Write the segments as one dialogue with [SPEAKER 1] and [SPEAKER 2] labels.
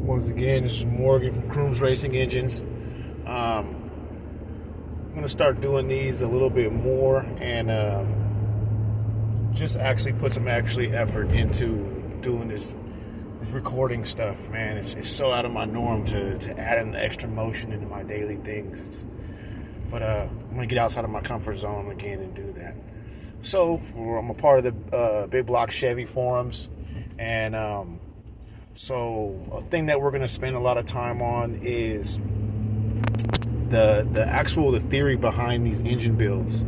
[SPEAKER 1] Once again, this is Morgan from Crooms Racing Engines. I'm going to start doing these a little bit more and just actually put some effort into doing this recording stuff, man. It's so out of my norm to add an extra motion into my daily things. But I'm going to get outside of my comfort zone again and do that. So I'm a part of the Big Block Chevy forums, and so a thing that we're going to spend a lot of time on is the theory behind these engine builds.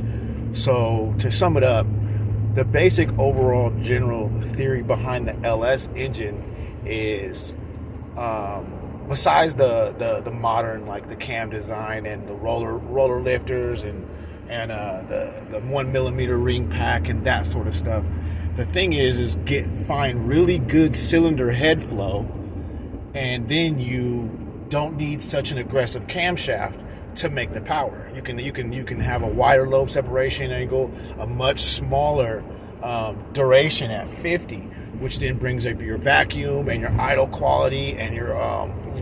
[SPEAKER 1] So to sum it up, the basic overall general theory behind the LS engine is, besides the modern, like the cam design and the roller lifters and the 1 millimeter ring pack and that sort of stuff, the thing is find really good cylinder head flow, and then you don't need such an aggressive camshaft to make the power. You can have a wider lobe separation angle, a much smaller duration at 50, which then brings up your vacuum and your idle quality and your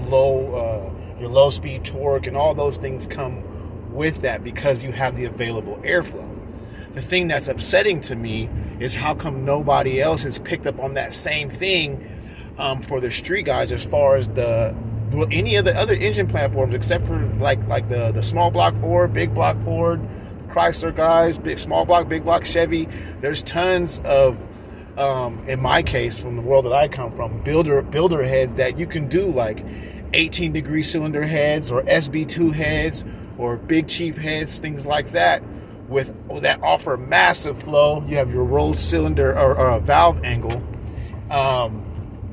[SPEAKER 1] low speed torque, and all those things come with that because you have the available airflow. The thing that's upsetting to me is how come nobody else has picked up on that same thing for the street guys, as far as any of the other engine platforms, except for like the small block Ford, big block Ford, Chrysler guys, small block, big block Chevy. There's tons of, in my case, from the world that I come from, builder heads that you can do, like 18-degree cylinder heads or SB2 heads or Big Chief heads, things like that, that offer massive flow. You have your rolled cylinder or valve angle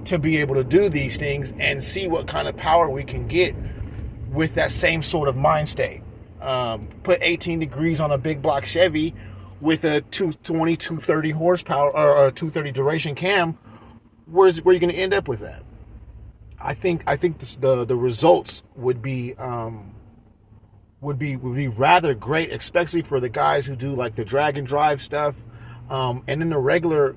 [SPEAKER 1] to be able to do these things and see what kind of power we can get with that same sort of mind state. Put 18 degrees on a big block Chevy with a 220, 230 horsepower or a 230 duration cam. Where you going to end up with that? I think the results would be rather great, especially for the guys who do like the drag and drive stuff, and then the regular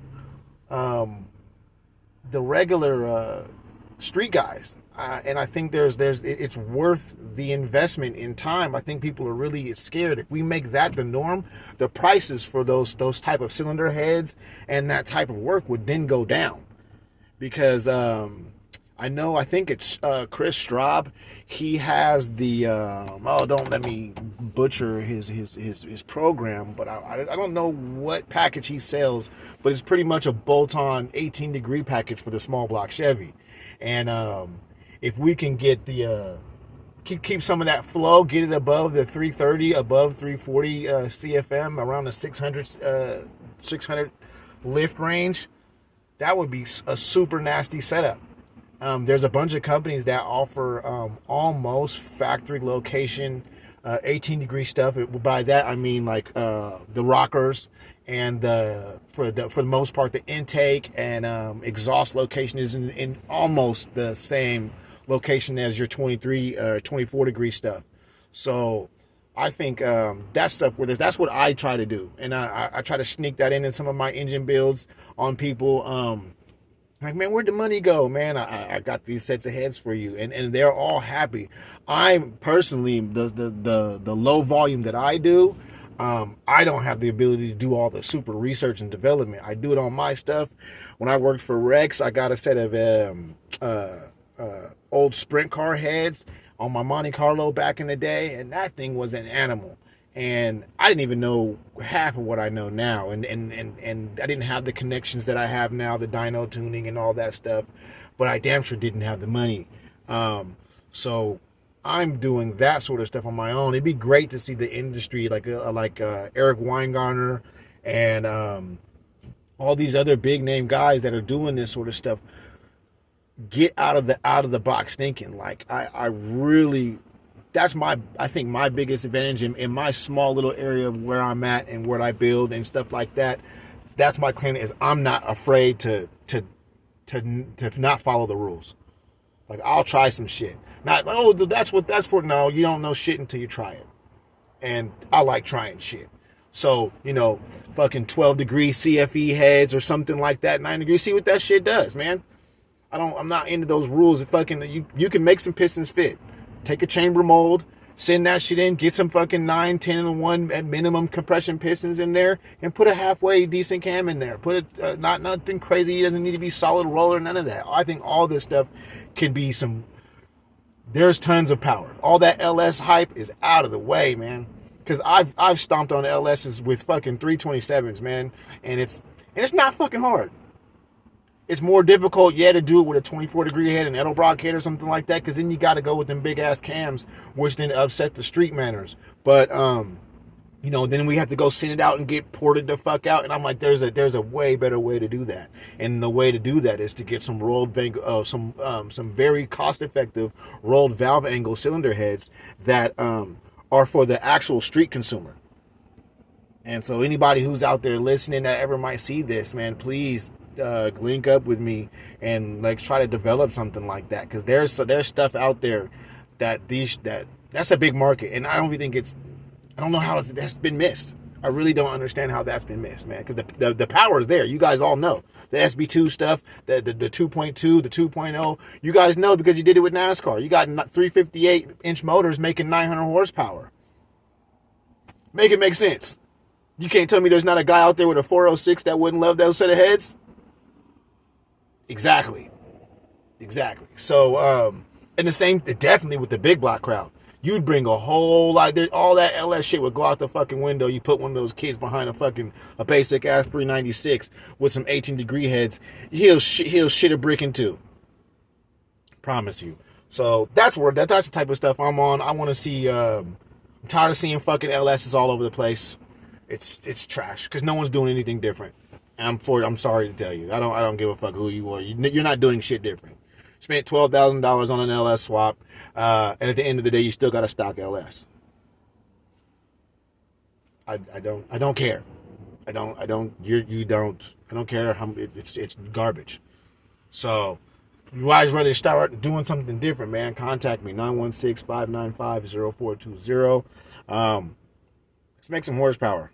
[SPEAKER 1] street guys. And I think it's worth the investment in time. I think people are really scared. If we make that the norm, the prices for those type of cylinder heads and that type of work would then go down. Because I think it's Chris Straub. He has the don't let me butcher his program, but I don't know what package he sells, but it's pretty much a bolt-on 18-degree package for the small block Chevy. And if we can get keep some of that flow, get it above the 330, above 340 CFM, around the 600 lift range, that would be a super nasty setup. There's a bunch of companies that offer almost factory location 18-degree stuff. By that I mean like the rockers, and for the most part the intake and exhaust location is in almost the same location as your 24 degree stuff. So I think that stuff, that's what I try to do, and I try to sneak that in some of my engine builds on people. Like, man, where'd the money go, man? I got these sets of heads for you, and they're all happy. I'm personally, the low volume that I do, I don't have the ability to do all the super research and development. I do it on my stuff. When I worked for Rex, I got a set of old sprint car heads on my Monte Carlo back in the day, and that thing was an animal. And I didn't even know half of what I know now, and I didn't have the connections that I have now, the dyno tuning and all that stuff, but I damn sure didn't have the money. So I'm doing that sort of stuff on my own. It'd be great to see the industry like Eric Weingartner and all these other big name guys that are doing this sort of stuff get out of the box thinking. Like I really. That's I think my biggest advantage in my small little area of where I'm at and where I build and stuff like that. That's my claim, is I'm not afraid to not follow the rules. Like, I'll try some shit. Not, oh, that's for. No, you don't know shit until you try it. And I like trying shit. So, fucking 12-degree CFE heads or something like that, 9 degrees. See what that shit does, man. I'm not into those rules. You can make some pistons fit. Take a chamber mold, send that shit in, get some fucking 9, 10, and 1 at minimum compression pistons in there, and put a halfway decent cam in there. Put it, not nothing crazy. It doesn't need to be solid roller, none of that. I think all this stuff can be there's tons of power. All that LS hype is out of the way, man. Because I've stomped on LSs with fucking 327s, man, and it's not fucking hard. It's more difficult, to do it with a 24-degree head, an Edelbrock head or something like that, because then you got to go with them big-ass cams, which then upset the street manners. But, then we have to go send it out and get ported the fuck out. And I'm like, there's a way better way to do that. And the way to do that is to get some some very cost-effective rolled valve angle cylinder heads that are for the actual street consumer. And so anybody who's out there listening that ever might see this, man, please link up with me and try to develop something like that, because there's stuff out there that's a big market, and I don't know how that's been missed. I really don't understand how that's been missed, man, because the power is there. You guys all know the SB2 stuff, the 2.2, the 2.0. You guys know because you did it with NASCAR. You got 358-inch motors making 900 horsepower. Make it make sense. You can't tell me there's not a guy out there with a 406 that wouldn't love those set of heads. Exactly. So, and the same, definitely with the big block crowd. You'd bring a whole lot, all that LS shit would go out the fucking window. You put one of those kids behind a basic Asprey 96 with some 18-degree heads. He'll shit a brick in two. Promise you. So that's the type of stuff I'm on. I want to see, I'm tired of seeing fucking LSs all over the place. It's trash because no one's doing anything different. And I'm sorry to tell you. I don't give a fuck who you are. You're not doing shit different. Spent $12,000 on an LS swap, and at the end of the day, you still got a stock LS. I don't care. I don't care how it's garbage. So you guys ready to start doing something different, man? Contact me 916-595-0420. Let's make some horsepower.